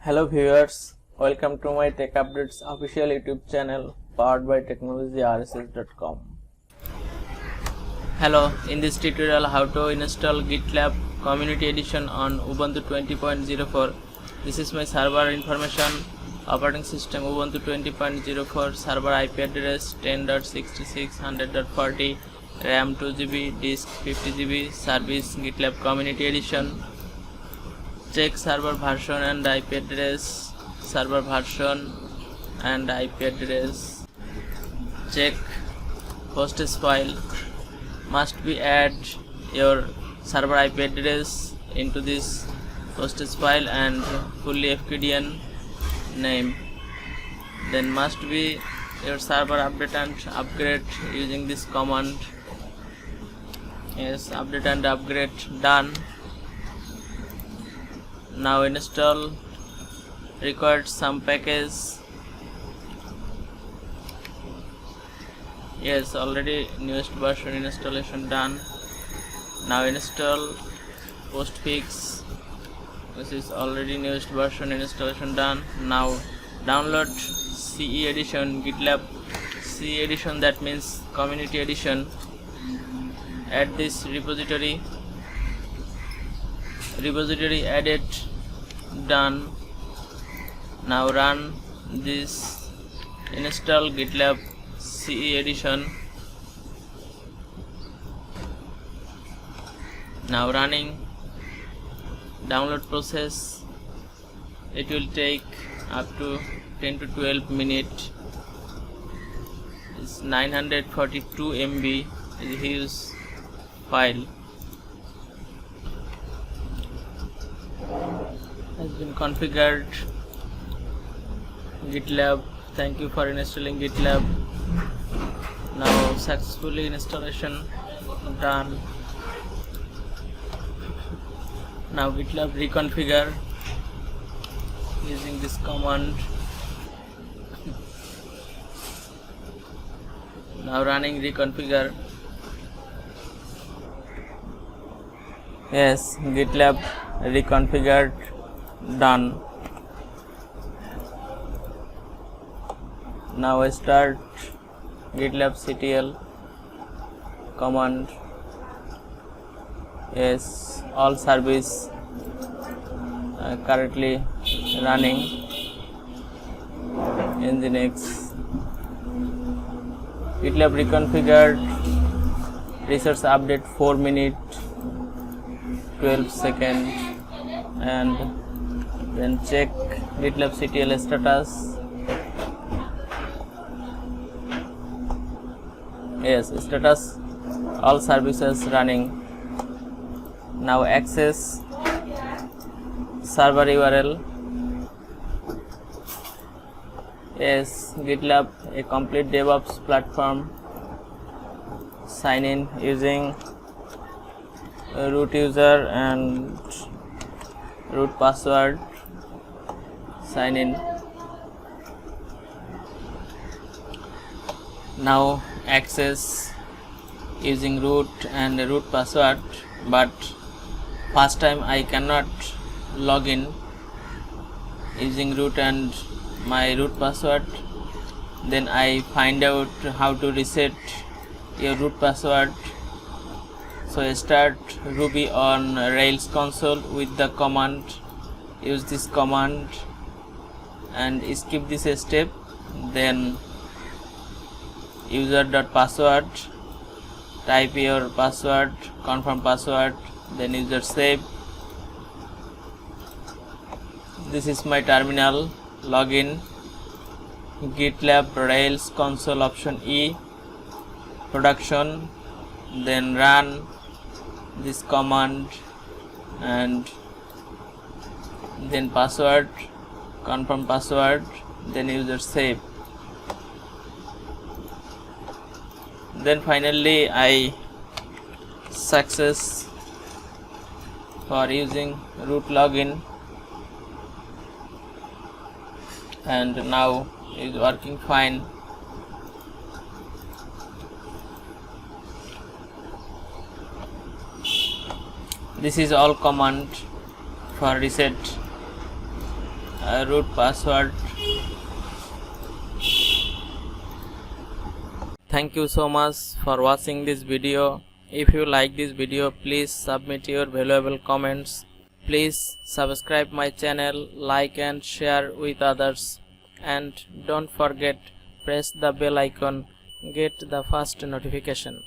Hello viewers, welcome to my Tech Updates official YouTube channel powered by technologyrss.com. Hello, in this tutorial how to install GitLab Community Edition on Ubuntu 20.04. This is my server information, operating system Ubuntu 20.04, server IP address 10.66.100.40, RAM 2GB, disk 50GB, service GitLab Community Edition. Check server version and IP address, server version and IP address. Check hostess file. Must be add your server IP address into this hostess file and fully FQDN name. Then must be your server update and upgrade using this command. Yes, update and upgrade done. Now install required some package. Yes, already newest version installation done. Now install postfix, which is already newest version installation done. Now download CE edition, GitLab CE edition, that means community edition. Add this repository added, done. Now run this install GitLab CE edition. Now running download process. It will take up to 10 to 12 minutes. It's 942 MB is a huge file. Has been configured. GitLab, thank you for installing GitLab. Now successfully installation done. Now GitLab reconfigure using this command. Now running reconfigure. Yes, GitLab reconfigured, done. Now start GitLab CTL command. Yes, all service currently running. In the next GitLab reconfigured, resource update 4 minutes 12 seconds, and then check GitLab CTL status. Yes, status all services running. Now access server URL. Yes, GitLab, a complete DevOps platform. Sign in using root user and root password. Sign in. Now access using root and root password, but first time I cannot log in using root and my root password. Then I find out how to reset your root password. So start Ruby on Rails console with the command. Use this command and skip this step. Then user.password, type your password, confirm password, then user save. This is my terminal. Login GitLab Rails console, option E, production, then run this command and then password, confirm password, then user save. Then finally I success for using root login, and now is working fine. This is all command for reset root password. Thank you so much for watching this video. If you like this video, please submit your valuable comments. Please subscribe my channel, like and share with others, and don't forget press the bell icon, get the first notification.